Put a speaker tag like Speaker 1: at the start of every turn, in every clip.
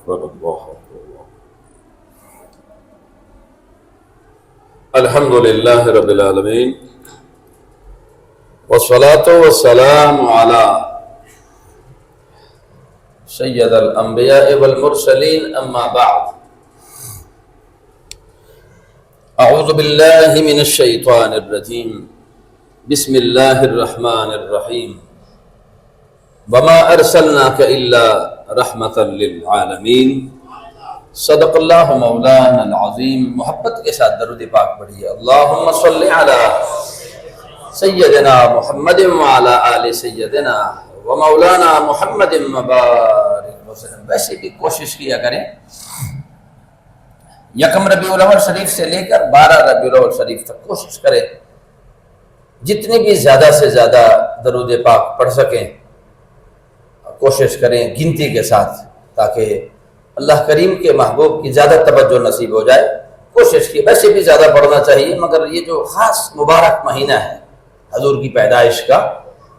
Speaker 1: اکبر اللہ اکبر۔ الحمد للہ رب العالمین والصلاة والسلام علی سید الانبیاء والمرسلین اما بعد اعوذ باللہ من الشیطان الرجیم بسم اللہ الرحمن الرحیم وما ارسلناک الا رحمتا للعالمین۔ صدق اللہ مولانا العظیم۔ محبت کے ساتھ درود پاک پڑھیے، اللہم صلی علی سیدنا محمد وعلی آل سیدنا و مولانا محمد مبارک وسلم۔ ویسے بھی کوشش کیا کریں یکم ربیع الاول شریف سے لے کر 12 ربیع الاول شریف تک کوشش کریں جتنی بھی زیادہ سے زیادہ درود پاک پڑھ سکیں کوشش کریں گنتی کے ساتھ، تاکہ اللہ کریم کے محبوب کی زیادہ توجہ نصیب ہو جائے۔ کوشش کی ویسے بھی زیادہ پڑھنا چاہیے، مگر یہ جو خاص مبارک مہینہ ہے حضور کی پیدائش کا،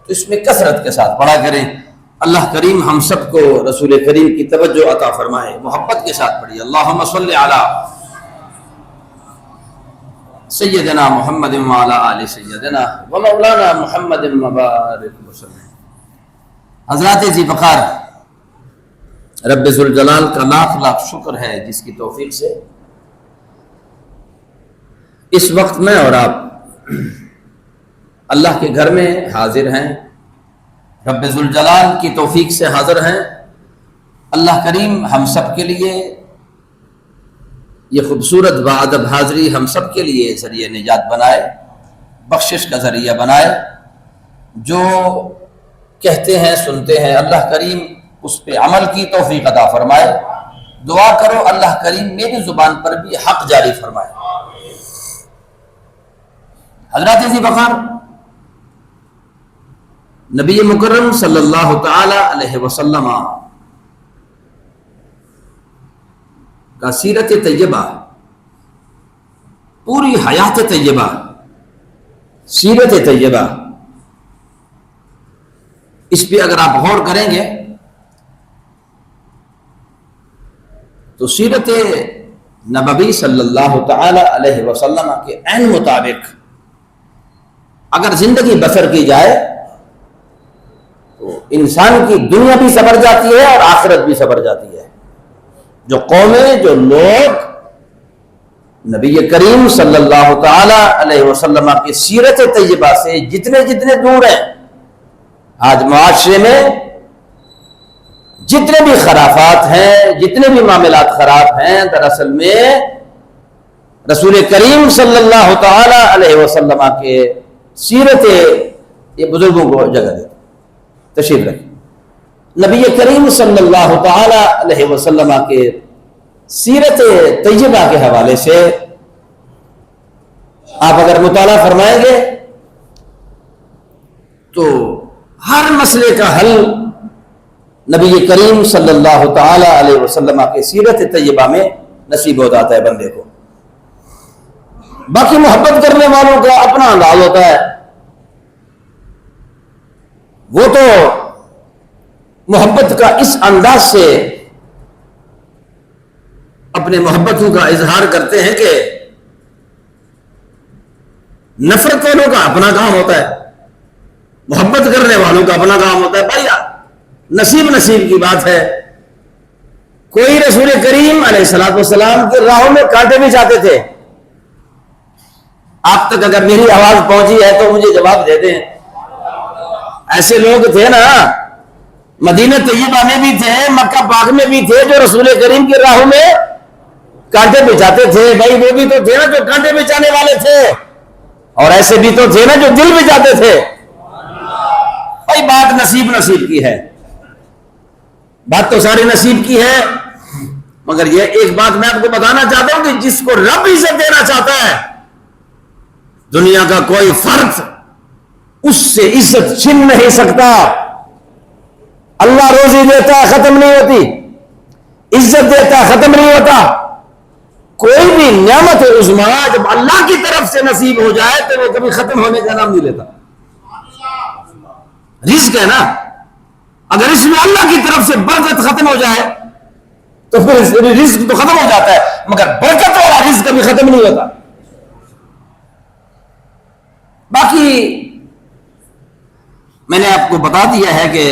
Speaker 1: تو اس میں کثرت کے ساتھ پڑھا کریں۔ اللہ کریم ہم سب کو رسول کریم کی توجہ عطا فرمائے۔ محبت کے ساتھ پڑھیے، اللہم صلی علی سیدنا محمد وعلی آل سیدنا و مولانا محمد مبارک وسلم۔ حضرات ذی وقار، رب ذوالجلال کا لاکھ لاکھ شکر ہے جس کی توفیق سے اس وقت میں اور آپ اللہ کے گھر میں حاضر ہیں، رب ذوالجلال کی توفیق سے حاضر ہیں۔ اللہ کریم ہم سب کے لیے یہ خوبصورت باادب حاضری ہم سب کے لیے ذریعہ نجات بنائے، بخشش کا ذریعہ بنائے۔ جو کہتے ہیں سنتے ہیں اللہ کریم اس پہ عمل کی توفیق عطا فرمائے۔ دعا کرو اللہ کریم میری زبان پر بھی حق جاری فرمائے۔ حضرات ذی وقار، نبی مکرم صلی اللہ تعالی علیہ وسلم کا سیرت طیبہ، پوری حیات طیبہ، سیرت طیبہ، اس پہ اگر آپ غور کریں گے تو سیرت نبوی صلی اللہ تعالی علیہ وسلم کے عین مطابق اگر زندگی بسر کی جائے تو انسان کی دنیا بھی سنور جاتی ہے اور آخرت بھی سنور جاتی ہے۔ جو قومیں، جو لوگ نبی کریم صلی اللہ تعالی علیہ وسلم کی سیرت طیبہ سے جتنے دور ہیں، آج معاشرے میں جتنے بھی خرافات ہیں، جتنے بھی معاملات خراب ہیں، دراصل میں رسول کریم صلی اللہ تعالی علیہ وسلم کے سیرت یہ بزرگوں کو جگہ دے۔ تشریف رکھیں۔ نبی کریم صلی اللہ تعالی علیہ وسلم کے سیرت طیبہ کے حوالے سے آپ اگر مطالعہ فرمائیں گے تو ہر مسئلے کا حل نبی کریم صلی اللہ تعالی علیہ وسلم کے سیرت طیبہ میں نصیب ہو جاتا ہے بندے کو۔ باقی محبت کرنے والوں کا اپنا انداز ہوتا ہے، وہ تو محبت کا اس انداز سے اپنے محبتوں کا اظہار کرتے ہیں کہ نفرت والوں کا اپنا کام ہوتا ہے، محبت کرنے والوں کا اپنا کام ہوتا ہے۔ بھائی نصیب کی بات ہے۔ کوئی رسول کریم علیہ الصلوۃ والسلام کے راہوں میں کانٹے بھی جاتے تھے۔ آپ تک اگر میری آواز پہنچی ہے تو مجھے جواب دے دیں۔ ایسے لوگ تھے نا، مدینہ طیبہ میں بھی تھے، مکہ پاک میں بھی تھے، جو رسول کریم کے راہوں میں کانٹے بچاتے تھے۔ بھائی وہ بھی تو تھے نا جو کانٹے بچانے والے تھے، اور ایسے بھی تو تھے نا جو دل بچاتے تھے۔ بھائی بات نصیب کی ہے، بات تو ساری نصیب کی ہے، مگر یہ ایک بات میں آپ کو بتانا چاہتا ہوں کہ جس کو رب عزت دینا چاہتا ہے، دنیا کا کوئی فرد اس سے عزت چھین نہیں سکتا۔ اللہ روزی دیتا ہے، ختم نہیں ہوتی، عزت دیتا ہے، ختم نہیں ہوتا۔ کوئی بھی نعمت عظمیٰ جب اللہ کی طرف سے نصیب ہو جائے تو وہ کبھی ختم ہونے کا نام نہیں لیتا۔ رزق ہے نا، اگر اس میں اللہ کی طرف سے برکت ختم ہو جائے تو پھر رزق تو ختم ہو جاتا ہے، مگر برکت والا رزق کبھی ختم نہیں ہوتا۔ باقی میں نے آپ کو بتا دیا ہے کہ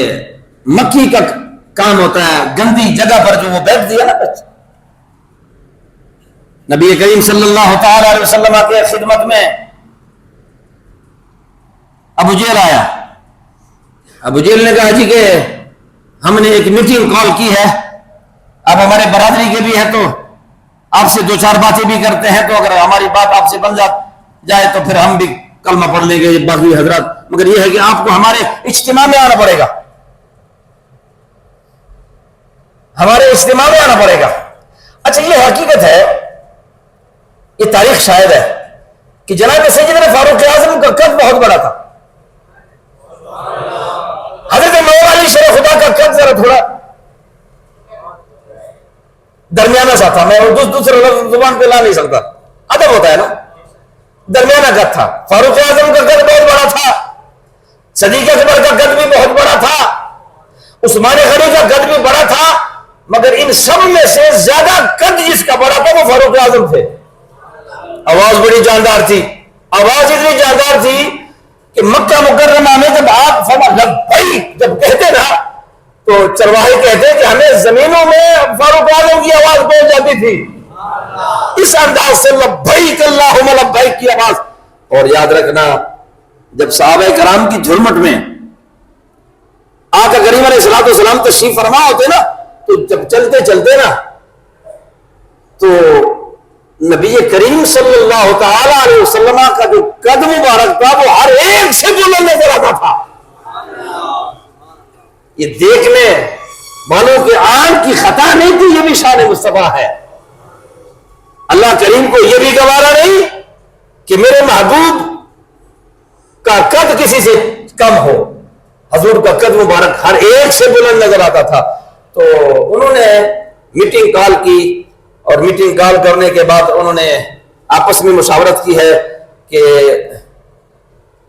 Speaker 1: مکھی کا کام ہوتا ہے گندی جگہ پر جو وہ بیٹھ دیا نا بچہ۔ نبی کریم صلی اللہ تعالی علیہ وسلم کے خدمت میں ابو جہل آیا۔ ابو جہل نے کہا جی کہ ہم نے ایک میٹنگ کال کی ہے، اب ہمارے برادری کے بھی ہے تو آپ سے 2-4 باتیں بھی کرتے ہیں، تو اگر ہماری بات آپ سے بن جائے تو پھر ہم بھی کلمہ پڑھ لیں گے باقی حضرات، مگر یہ ہے کہ آپ کو ہمارے اجتماع میں آنا پڑے گا، ہمارے اجتماع میں آنا پڑے گا۔ اچھا یہ حقیقت ہے، یہ تاریخ شاہد ہے کہ جناب سیدنا فاروق اعظم کا قد بہت بڑا تھا، حضرت مولا علی شیر خدا کا قد ذرا تھوڑا درمیانہ سا تھا، میں دوسرے لفظ زبان پہ لا نہیں سکتا، ادب ہوتا ہے نا، درمیانہ قد تھا۔ فاروق اعظم کا قد بہت بڑا تھا، صدیق اکبر کا قد بھی بہت بڑا تھا، عثمان غنی کا قد بھی بڑا تھا، مگر ان سب میں سے زیادہ قد جس کا بڑا تھا وہ فاروق اعظم تھے۔ آواز بڑی جاندار تھی، آواز اتنی جاندار تھی کہ مکہ مکرمہ میں جب آپ لبیک جب کہتے نا تو چرواہے کہتے کہ ہمیں زمینوں میں فاروق اعظم کی آواز پہنچ جاتی تھی، اس انداز سے لبیک اللہم لبیک کی آواز۔ اور یاد رکھنا جب صحابہ کرام کی جھرمٹ میں آقا کریم علیہ الصلوۃ والسلام تشریف فرما ہوتے نا، تو جب چلتے چلتے نا تو نبی کریم صلی اللہ تعالی علیہ وسلم کا جو قد مبارک تھا وہ ہر ایک سے بلند نظر آتا تھا۔ یہ دیکھنے والوں کے آنکھ کی خطا نہیں تھی، یہ بھی شان مصطفیٰ ہے۔ اللہ کریم کو یہ بھی گوارا نہیں کہ میرے محبوب کا قد کسی سے کم ہو، حضور کا قد مبارک ہر ایک سے بلند نظر آتا تھا۔ تو انہوں نے میٹنگ کال کی، اور میٹنگ کال کرنے کے بعد انہوں نے آپس میں مشاورت کی ہے کہ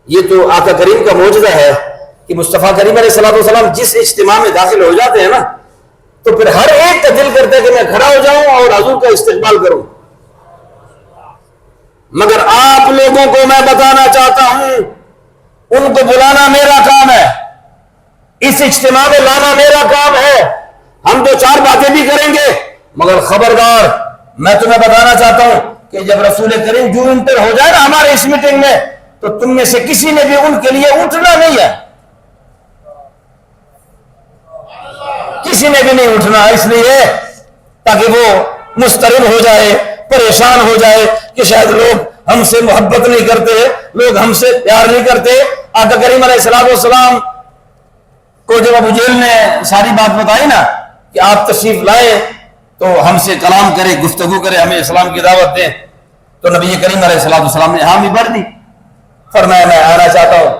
Speaker 1: یہ تو آقا کریم کا معجزہ ہے کہ مصطفیٰ کریم علیہ الصلوۃ والسلام جس اجتماع میں داخل ہو جاتے ہیں نا تو پھر ہر ایک کا دل کرتا ہے کہ میں کھڑا ہو جاؤں اور حضور کا استقبال کروں، مگر آپ لوگوں کو میں بتانا چاہتا ہوں ان کو بلانا میرا کام ہے، اس اجتماع میں لانا میرا کام ہے، ہم 2-4 باتیں بھی کریں گے، مگر خبردار میں تمہیں بتانا چاہتا ہوں کہ جب رسول کریم جو انٹر ہو جائے نا ہمارے اس میٹنگ میں تو تم میں سے کسی نے بھی ان کے لیے اٹھنا نہیں ہے، کسی نے بھی نہیں اٹھنا، اس لیے تاکہ وہ مضطرب ہو جائے، پریشان ہو جائے کہ شاید لوگ ہم سے محبت نہیں کرتے، لوگ ہم سے پیار نہیں کرتے۔ آقا کریم علیہ الصلوۃ والسلام کو جب ابو جہل نے ساری بات بتائی نا کہ آپ تشریف لائے تو ہم سے کلام کرے، گفتگو کرے، ہمیں اسلام کی دعوت دیں، تو نبی کریم علیہ الصلوۃ والسلام نے حامی بھر دی، فرمایا میں آنا چاہتا ہوں۔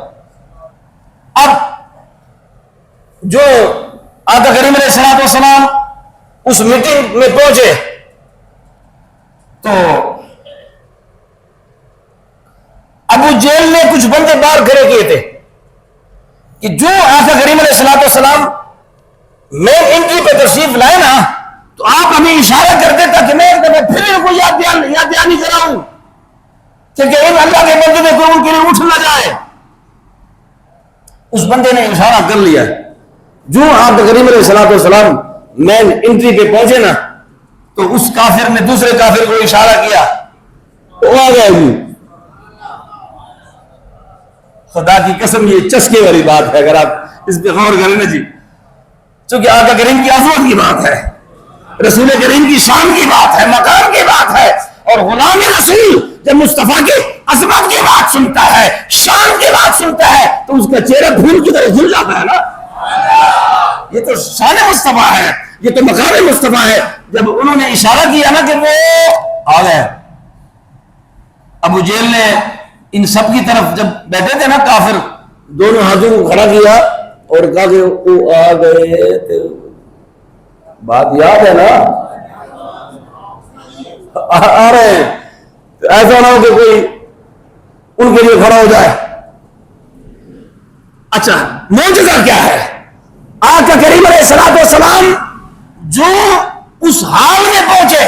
Speaker 1: اب جو آقا کریم علیہ الصلوۃ والسلام اس میٹنگ میں پہنچے تو ابو جہل نے کچھ بندے باہر کھڑے کیے تھے کہ جو آقا کریم علیہ الصلوۃ والسلام میں انٹری پہ تشریف لائے نا تو آپ ہمیں اشارہ کرتے تاکہ میں پھر ان کو یاد دہانی کراؤں کہ ان اللہ کے بندے میں کوئی ان کے لیے اٹھ نہ جائے۔ اس بندے نے اشارہ کر لیا، جو آقا کریم علیہ الصلوۃ والسلام مین انٹری پہ پہنچے نا تو اس کافر نے دوسرے کافر کو اشارہ کیا، وہ آ گیا جی۔ خدا کی قسم یہ چسکے والی بات ہے، اگر آپ اس پہ غور کریں نا جی، چونکہ آقا کریم کی عظمت کی بات ہے، رسول کریم کی شان کی بات ہے، مقام کی بات ہے، اور غلام رسول جب مصطفیٰ کی عظمت کی بات سنتا ہے، شان کی بات سنتا ہے تو اس کا چہرہ پھول کی طرح کھل جاتا ہے نا۔ یہ تو شان مصطفیٰ ہے، یہ تو مقام مصطفیٰ ہے۔ جب انہوں نے اشارہ کیا نا کہ وہ آ گئے، ابو جہل نے ان سب کی طرف جب بیٹھے تھے نا کافر، دونوں ہاتھوں کو کھڑا کیا اور کہا کہ وہ آ گئے، بات یاد ہے نا، آ رہے ہیں، ایسا نہ ہو کہ کوئی ان کے لیے کھڑا ہو جائے۔ اچھا معجزہ کیا ہے؟ آقا کریم علیہ الصلوۃ والسلام جو اس حال میں پہنچے،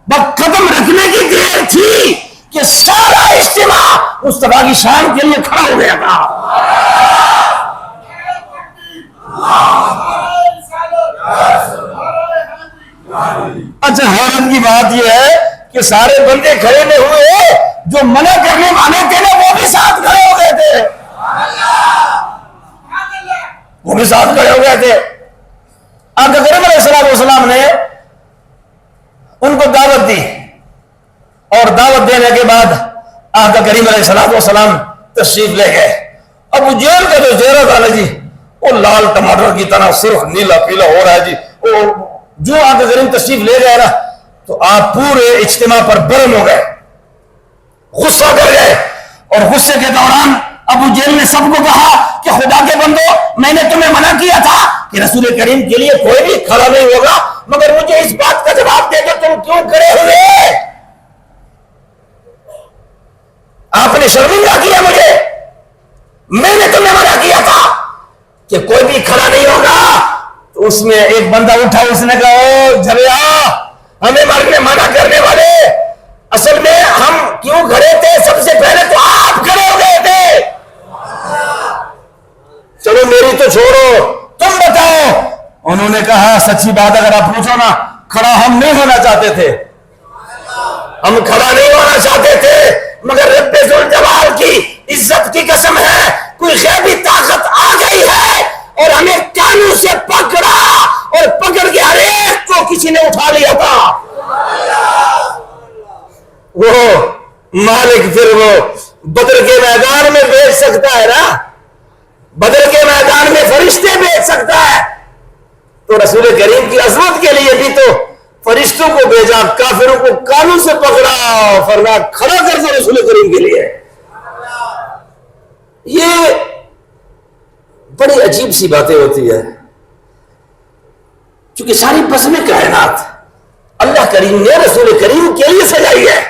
Speaker 1: بس قدم رکھنے کی دیر تھی کہ سارا اجتماع مصطفیٰ کی شان کے لیے کھڑا ہو گیا تھا۔ اچھا حیرت کی بات یہ ہے کہ سارے بندے کھڑے نہیں ہوئے، جو منع کرنے والے تھے نا وہ بھی ساتھ کھڑے ہو گئے تھے، وہ بھی ساتھ کھڑے ہو گئے تھے۔ آقا کریم علیہ الصلوۃ والسلام نے ان کو دعوت دی، اور دعوت دینے کے بعد آقا کریم علیہ الصلوۃ والسلام تشریف لے گئے۔ ابو جہل کا جو چہرہ تھا نا جی، وہ لال ٹماٹر کی طرح سرخ نیلا پیلا ہو رہا ہے جی۔ جو آقا کریم تشریف لے گئے نا تو آپ پورے اجتماع پر برہم ہو گئے، غصہ کر گئے، اور غصے کے دوران ابو جہل نے سب کو کہا کہ خدا کے بندو، میں نے تمہیں منع کیا تھا کہ رسول کریم کے لیے کوئی بھی کھڑا نہیں ہوگا، مگر مجھے اس بات کا جواب دے کہ تم کیوں کھڑے ہوئے؟ آپ نے شرمندہ کیا مجھے، میں نے تمہیں منع کیا تھا کہ کوئی بھی کھڑا نہیں ہوگا۔ تو اس میں ایک بندہ اٹھا، اس نے کہا او جھلیا، ہمیں مرنے منع کرنے والے، اصل میں ہم کیوں کھڑے تھے؟ سب سے پہلے تو آپ کھڑے ہو گئے تھے، چلو میری تو چھوڑو، تم بتاؤ۔ انہوں نے کہا سچی بات اگر آپ پوچھو نا، کھڑا ہم نہیں ہونا چاہتے تھے، ہم کھڑا نہیں ہونا چاہتے تھے، مگر رب ذوالجلال کی عزت کی قسم ہے، کوئی غیبی طاقت آ گئی ہے اور ہمیں کانوں سے پکڑا، اور پکڑ کے ہر ایک کو کسی نے اٹھا لیا تھا۔ وہ مالک پھر وہ بدر کے میدان میں بیچ سکتا ہے نا، بدر کے میدان میں فرشتے بیچ سکتا ہے، تو رسول کریم کی عظمت کے لیے بھی تو فرشتوں کو بھیجا، کافروں کو کانوں سے پکڑا، فرمایا کھڑا کر دو رسول کریم کے لیے۔ یہ بڑی عجیب سی باتیں ہوتی ہے، کیونکہ ساری بزم کائنات اللہ کریم نے رسول کریم کے لیے سجائی ہے۔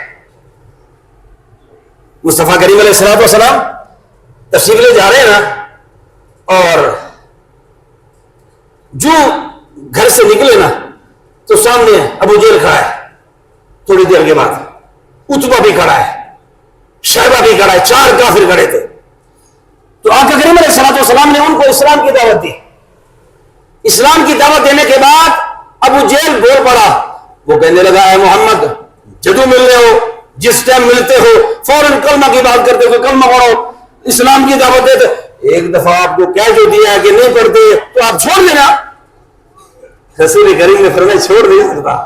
Speaker 1: مصطفیٰ کریم علیہ الصلوۃ والسلام تشریف لے جا رہے ہیں نا، اور جو گھر سے نکلے نا تو سامنے ابو جہل کھڑا ہے، تھوڑی دیر کے بعد عتبہ بھی کھڑا ہے، شیبہ بھی کھڑا ہے، 4 کافر کھڑے تھے۔ تو آقا کریم علیہ الصلوۃ والسلام نے ان کو اسلام کی دعوت دی۔ اسلام کی دعوت دینے کے بعد ابو جہل بول پڑا، وہ کہنے لگا اے محمد، جدو مل رہے ہو، جس ٹائم ملتے ہو فوراً کلمہ کی بات کرتے ہو، کلمہ پڑھو، اسلام کی دعوت دیتے۔ ایک دفعہ آپ کو کہہ جو دیا ہے کہ نہیں پڑھتے تو آپ چھوڑ دینا۔ رسول کریم نے فرمایا چھوڑ نہیں سکتا،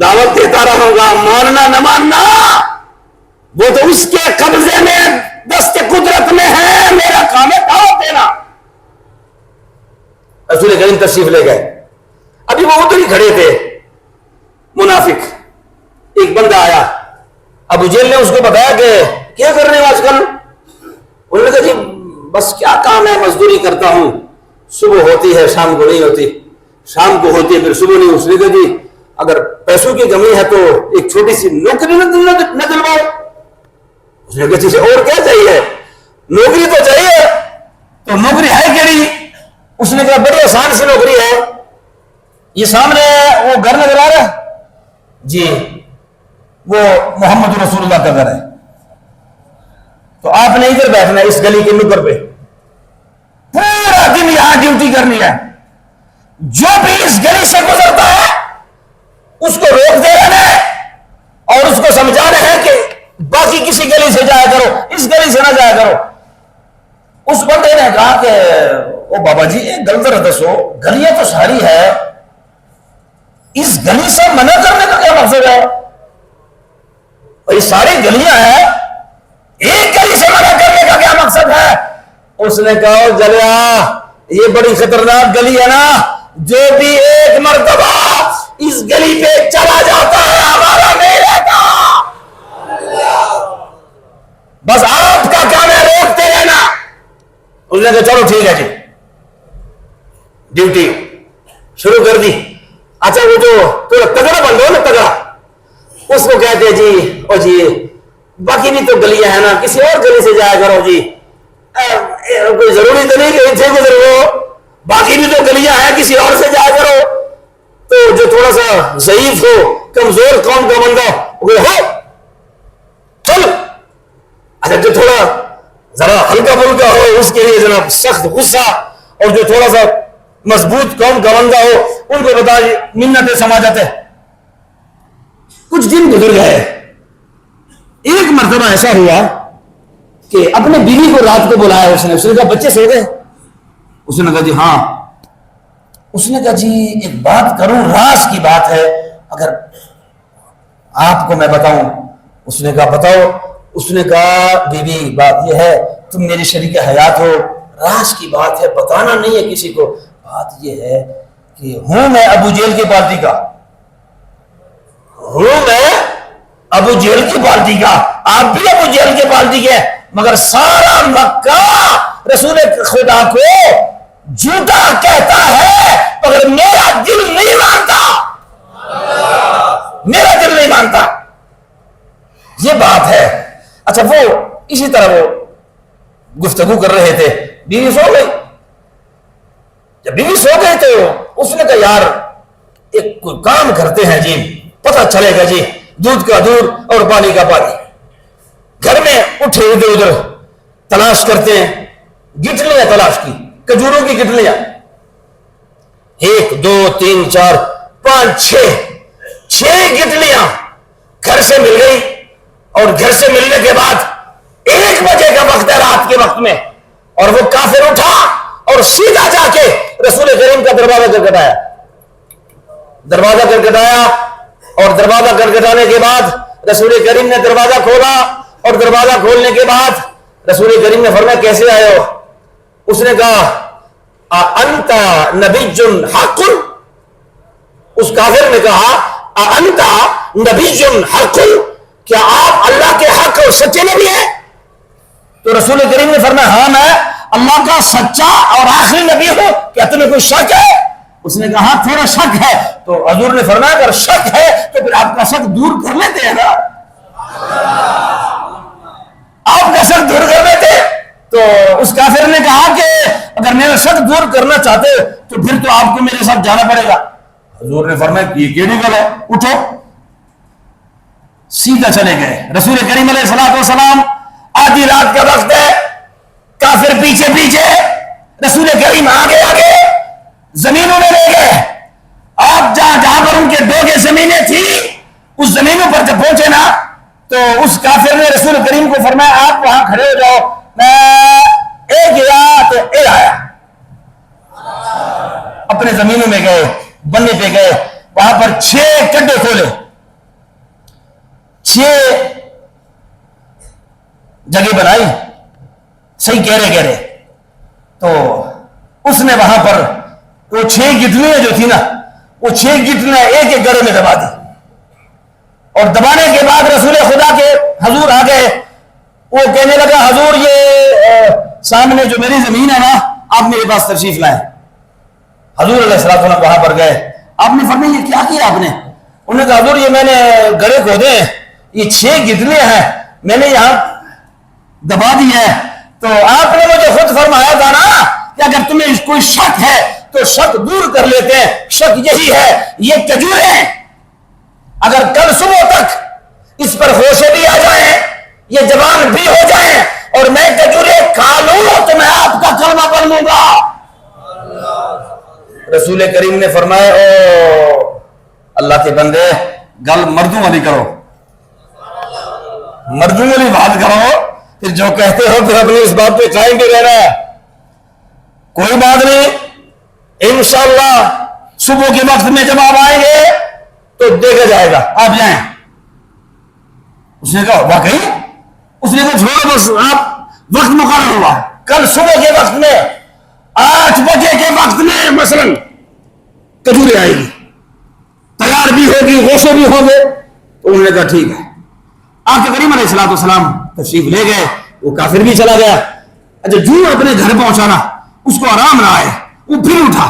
Speaker 1: دعوت دیتا رہوں گا، ماننا نہ ماننا وہ تو اس کے قبضے میں دست قدرت میں ہے، میرا کام ہے دعوت دینا۔ رسول کریم تشریف لے گئے، ابھی وہ ادھر ہی کھڑے تھے، منافق ایک بندہ آیا، ابو جہل نے اس کو بتایا کہ کیا کر رہے ہو آج کل؟ انہوں نے کہا جی بس کیا کام ہے، مزدوری کرتا ہوں، صبح ہوتی ہے شام کو نہیں ہوتی، شام کو ہوتی ہے پھر صبح نہیں۔ اس نے کہا جی اگر پیسوں کی کمی ہے تو ایک چھوٹی سی نوکری نہ دلواؤ۔ اس نے کہا جی اور کیا چاہیے، نوکری تو چاہیے، تو نوکری ہے کیڑی؟ اس نے کہا بڑی آسان سی نوکری ہے، یہ سامنے وہ گھر نظر آ رہا ہے جی، وہ محمد رسول اللہ کا گھر ہے، تو آپ نے ادھر بیٹھنا ہے اس گلی کے نکر پہ، پورا دن یہاں ڈیوٹی کرنی ہے، جو بھی اس گلی سے گزرتا ہے اس کو روک دے رہنا ہے اور اس کو سمجھانا ہے کہ باقی کسی گلی سے جایا کرو، اس گلی سے نہ جایا کرو۔ اس بندے نے کہا کہ او بابا جی ایک گل ذرا دسو، گلیاں تو ساری ہے، اس گلی سے منع کرنے کا کیا مقصد ہے؟ اور یہ ساری گلیاں ہیں، ایک گلی سے منع کرنے کا کیا مقصد ہے؟ اس نے کہا جلیا یہ بڑی خطرناک گلی ہے نا، جو بھی ایک مرتبہ اس گلی پہ چلا جاتا ہے ہمارا نہیں رہتا، بس آپ کا کام ہے روکتے رہنا۔ اس نے کہا چلو ٹھیک ہے جی، ڈیوٹی شروع کر دی۔ اچھا وہ جو تھوڑا تگڑا بندہ ہو نا، تگڑا، اس کو کہتے ہیں جی او جی باقی بھی تو گلیاں ہیں نا، کسی اور گلی سے جایا کرو جی، کوئی ضروری تو نہیں کہ اتنے گزر ہو، باقی بھی تو گلیاں ہیں کسی اور سے جایا کرو۔ تو جو تھوڑا سا ضعیف ہو, کمزور قوم کا بندہ ہو چل, اچھا جو تھوڑا ذرا ہلکا پھلکا ہو اس کے لیے جناب سخت غصہ, اور جو تھوڑا سا مضبوط قوم کا بندہ ہو ان کو بتا منتیں سماجت ہے. کچھ دن گزر گئے, ایک مرتبہ ایسا ہوا کہ اپنے بیوی کو رات کو بلایا اس نے کہا بچے سو گئے؟ اس نے کہا جی ہاں. اس نے کہا جی ایک بات کروں, راز کی بات ہے, اگر آپ کو میں بتاؤں. اس نے کہا بتاؤ. اس نے کہا بیوی بات یہ ہے تم میری شریک حیات ہو, راز کی بات ہے, بتانا نہیں ہے کسی کو. بات یہ ہے کہ ہوں میں ابو جہل کی پارٹی کا, ہوں میں ابو جہل کی پارٹی کا, آپ بھی ابو جہل کی پارٹی کے, مگر سارا مکہ رسول خدا کو جھوٹا کہتا ہے مگر میرا دل نہیں مانتا, میرا دل نہیں مانتا. یہ بات ہے. اچھا وہ اسی طرح وہ گفتگو کر رہے تھے, بیوی سو گئی. جب بیوی سو گئی تو اس نے کہا یار ایک کوئی کام کرتے ہیں جی, پتہ چلے گا جی, دودھ کا دودھ اور پانی کا پانی. گھر میں اٹھے ادھر ادھر تلاش کرتے ہیں, گٹلیاں تلاش کی, کھجوروں کی گٹلیاں, 1 2 3 4 5 6 گٹلیاں گھر سے مل گئی. اور گھر سے ملنے کے بعد 1 بجے کا وقت ہے رات کے وقت میں, اور وہ کافر اٹھا اور سیدھا جا کے رسول کریم کا دروازہ کھٹکھٹایا. دروازہ کھٹکھٹایا اور دروازہ کھٹکھٹانے کے بعد رسول کریم نے دروازہ کھولا, اور دروازہ کھولنے کے بعد رسول کریم نے فرمایا کیسے آئے ہو؟ اس نے کہا انت نبی حق. اس کافر نے کہا انت نبی حق, کیا آپ اللہ کے حق اور سچے نبی ہیں؟ تو رسول کریم نے فرمایا ہاں میں اللہ کا سچا اور آخری نبی ہوں, کیا تمہیں کوئی شک ہے؟ اس نے کہا ہاں تھوڑا شک ہے. تو حضور نے فرمایا اگر شک ہے تو پھر آپ کا شک دور کر لیتے ہیں نا, آپ کا شک دور کر لیتے. تو اس کافر نے کہا کہ اگر میرا شک دور کرنا چاہتے تو پھر تو آپ کو میرے ساتھ جانا پڑے گا. حضور نے فرمایا یہ کیڑی گل ہے, اٹھو. سیدھا چلے گئے. رسول کریم علیہ الصلوۃ والسلام, آدھی رات کا وقت ہے, کافر پیچھے پیچھے, رسول کریم آگے آگے, زمینوں میں لے گئے. آپ جہاں پر ان کے 2 زمینیں تھی اس زمینوں پر جب پہنچے نا تو اس کافر نے رسول کریم کو فرمایا آپ وہاں کھڑے ہو جاؤ, میں ایک گیا تو اے آیا. اپنے زمینوں میں گئے, بننے پہ گئے, وہاں پر 6 کڈے کھولے, 6 جگہ بنائی, صحیح کہہ رہے. تو اس نے وہاں پر وہ 6 گٹلیاں جو تھی نا, وہ 6 گٹلیاں ایک ایک گڑے میں دبا دی. اور دبانے کے بعد رسول خدا کے حضور آ گئے. وہ کہنے لگا حضور یہ سامنے جو میری زمین ہے نا آپ میرے پاس تشریف لائیں. حضور علیہ السلام وہاں پر گئے. آپ نے فرمایا یہ کیا کیا آپ نے؟ انہوں نے کہا حضور یہ میں نے گڑے کھودے ہیں, یہ 6 گٹلیاں ہیں, میں نے یہاں دبا دی ہے. تو آپ نے مجھے خود فرمایا تھا نا کہ اگر تمہیں کوئی شک ہے تو شک دور کر لیتے ہیں. شک یہی ہے یہ کھجوریں اگر کل صبح تک اس پر ہوشے بھی آ جائیں, یہ جوان بھی ہو جائیں, اور میں کھجوریں کھا لوں تو میں آپ کا کلمہ پڑھ لوں گا. رسول کریم نے فرمایا او اللہ کے بندے گل مردوں والی کرو, مردوں والی بات کرو, پھر جو کہتے ہو پھر اپنی اس بات پہ قائم بھی رہنا ہے. کوئی بات نہیں, انشاءاللہ صبح کے وقت میں جب آپ آئیں گے تو دیکھا جائے گا, آپ جائیں. اس نے کہا واقعی؟ اس نے کہا چھوڑو بس, آپ وقت مقرر ہوا کل صبح کے وقت میں 8 بجے کے وقت میں مثلا کھجوریں آئے گی, تیار بھی ہوگی, ہوشے بھی ہوں گے. تو انہوں نے کہا ٹھیک ہے. آپ کے کریم علیہ السلام تشریف لے گئے, وہ کافر بھی چلا گیا. اچھا جو اپنے گھر پہنچانا اس کو آرام نہ آئے, وہ پھر اٹھا,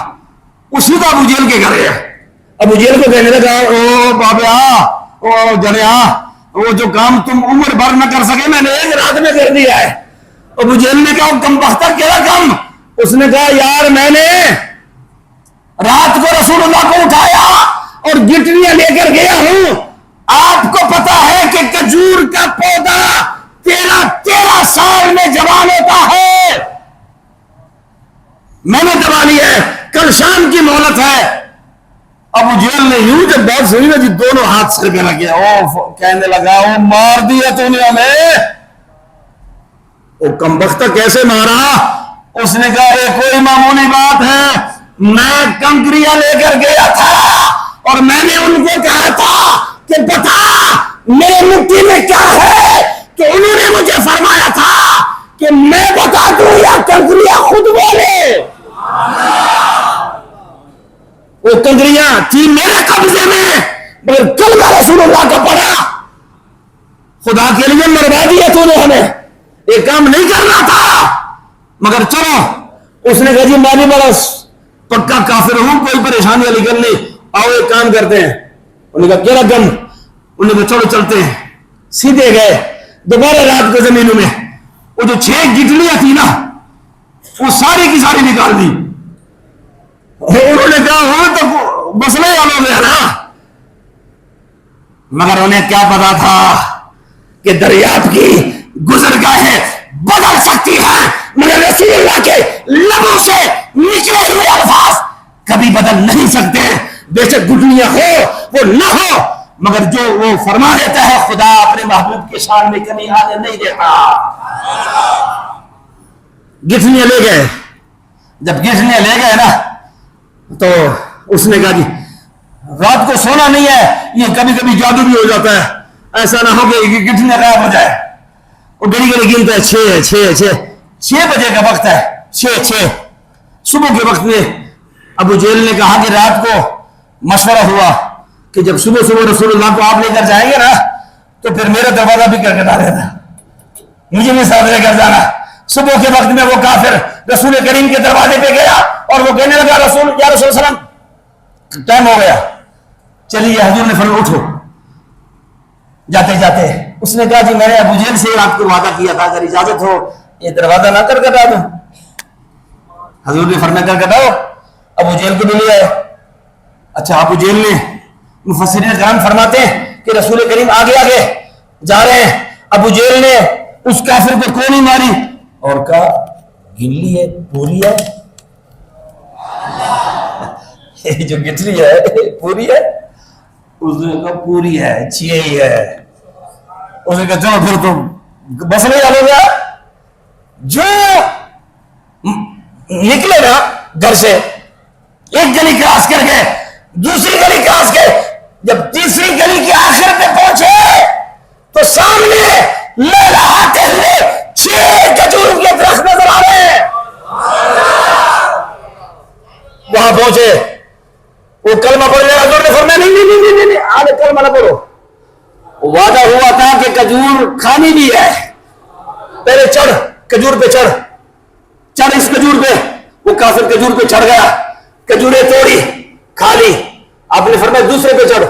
Speaker 1: وہ سیدھا ابو جہل کے گھر گیا. ابو جہل کو کہنے لگا او بابا, او جنیا, وہ جو کام تم عمر بھر نہ کر سکے میں نے ایک رات میں کر دیا ہے. ابو جہل نے کہا کم بختہ کیا کام؟ اس نے کہا یار میں نے رات کو رسول اللہ کو اٹھایا اور گٹریاں لے کر گیا ہوں. آپ کو پتا ہے کہ کھجور کا پودا 13 سال میں جوان ہوتا ہے. میں نے دبا لیا ہے, کل شام کی مہلت ہے. ابو جہل نے یوں جب بات سنی نا جی دونوں ہاتھ سر پہ لگے, او کہنے لگا وہ مار دیا تو نے ہمیں. وہ کمبختہ کیسے مارا؟ اس نے کہا یہ کوئی معمولی بات ہے, میں کنکریاں لے کر گیا تھا اور میں نے ان کو کہا تھا کہ بتا میرے مٹھی میں کیا ہے, تو انہوں نے مجھے فرمایا تھا کہ میں بتا دوں یا کنکریاں خود بولے. وہ کنکریاں تھی میرے قبضے میں, مگر کلمہ رسول اللہ کا پڑھا. خدا کے لیے مروا دیا تو نے ہمیں, یہ کام نہیں کرنا تھا. مگر چلو, اس نے کہا جی میں بھی بڑا پکا کافر ہوں, کوئی پریشانی والی گل نہیں, آؤ ایک کام کرتے ہیں. انہوں نے کہا کیا گن؟ انہوں نے کہا چلو چلتے ہیں. سیدھے گئے دوبارہ رات کو زمینوں میں, وہ جو 6 گٹلیاں تھی نا وہ ساری کی ساری نکال دی. انہوں نے کہا ہاں تو مسئلہ ہی حل ہو گیا نا. مگر انہیں کیا پتا تھا کہ دریافت کی گزرگاہیں بدل سکتی ہیں, مگر رسول اللہ کے لبوں سے نکلے ہوئے الفاظ کبھی بدل نہیں سکتے. بے شک گٹلیاں ہو وہ نہ ہو, مگر جو وہ فرما دیتا ہے خدا اپنے محبوب کے شان میں کمی آنے نہیں دیتا. گٹلیاں لے گئے. جب گٹلیاں لے گئے نا تو اس نے کہا جی رات کو سونا نہیں ہے, یہ کبھی کبھی جادو بھی ہو جاتا ہے, ایسا نہ ہو کہ گٹلیاں غائب ہو جائے. وہ گڑی گڑی گنتا ہے, 6 بجے کا وقت ہے, 6 صبح کے وقت میں ابو جہل نے کہا کہ رات کو مشورہ ہوا کہ جب صبح رسول اللہ کو آپ لے کر جائیں گے نا تو پھر میرا دروازہ بھی کر کے ڈالے گا, مجھے بھی ساتھ لے کر جانا. صبح کے وقت میں وہ کافر رسول کریم کے دروازے پہ گیا اور وہ کہنے لگا یا رسول سلام ٹائم ہو گیا, چلیے. حضور نے فرمایا اٹھو. جاتے جاتے اس نے کہا جی میں نے ابو جہل سے آپ کو وعدہ کیا تھا اگر اجازت ہو یہ دروازہ نہ کر کٹا دوں. حضور نے فرمایا کر کٹاؤ. ابو جہل کو بھی لے آئے. اچھا ابو جہل نے, مفسرین کرام فرماتے ہیں کہ رسول کریم آگے آگے جا رہے ہیں. ابو جہل نے اس کافر کو کون ہی ماری اور کہا گن لی ہے پوری ہے, جو گٹلی ہے پوری ہے. اس نے کہا پوری ہے, 6 ہی ہے. اس نے کہا چلو پھر تو بس نہیں ڈالو گیا. جو نکلے نا گھر سے, ایک گلی کراس کر کے دوسری گلی کراس کے, جب تیسری گلی کے آخر پہ پہنچے تو سامنے لہراتے ہوئے 6 کھجور کے درخت نظر آ رہے ہیں. وہاں پہنچے, وہ کلمہ پڑھ لیا. حضور نے فرمایا نہیں آگے کلمہ نہ پڑھو. وعدہ ہوا تھا کہ کھجور کھانی بھی ہے, پہلے چڑھ کھجور پہ چڑھ اس کھجور پہ. وہ کافر کھجور پہ چڑھ گیا, کھجوریں توڑی کھا لی. آپ نے فرمایا دوسرے پہ چڑھ.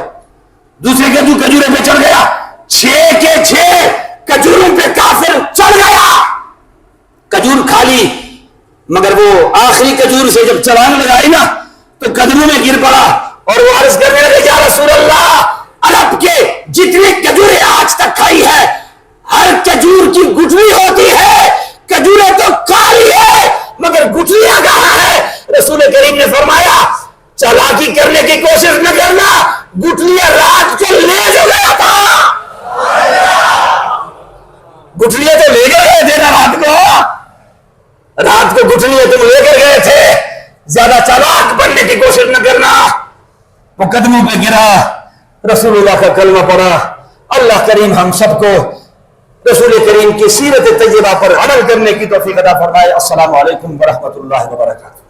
Speaker 1: دوسرے کھجورے پہ چڑھ گیا, 6 کے 6 کھجوروں پہ کافر چڑھ گیا, کھجور کھا لی. مگر وہ آخری کھجور سے جب چلان لگائی نا تو قدموں میں گر پڑا اور وہ عرض کرنے لگے یا رسول اللہ عرب کے جتنی کھجوریں آج تک کھائی ہے ہر کھجور کی گٹھلی ہوتی ہے, کھجوریں تو کالی ہے مگر گٹھلیاں کہاں ہے؟ رسول کریم نے فرمایا چالاکی کرنے کی کوشش نہ کرنا, گٹھلیاں رات کو لے جو گیا تھا. گٹھلیاں تو لے گئے تھے نا رات کو گٹھلیاں تم لے کر گئے تھے. زیادہ چالاک بننے کی کوشش نہ کرنا. وہ قدموں پہ گرا, رسول اللہ کا کلمہ پڑھا. اللہ کریم ہم سب کو رسول کریم کی سیرت طیبہ پر عمل کرنے کی توفیق عطا فرمائے. السلام علیکم ورحمۃ اللہ وبرکاتہ.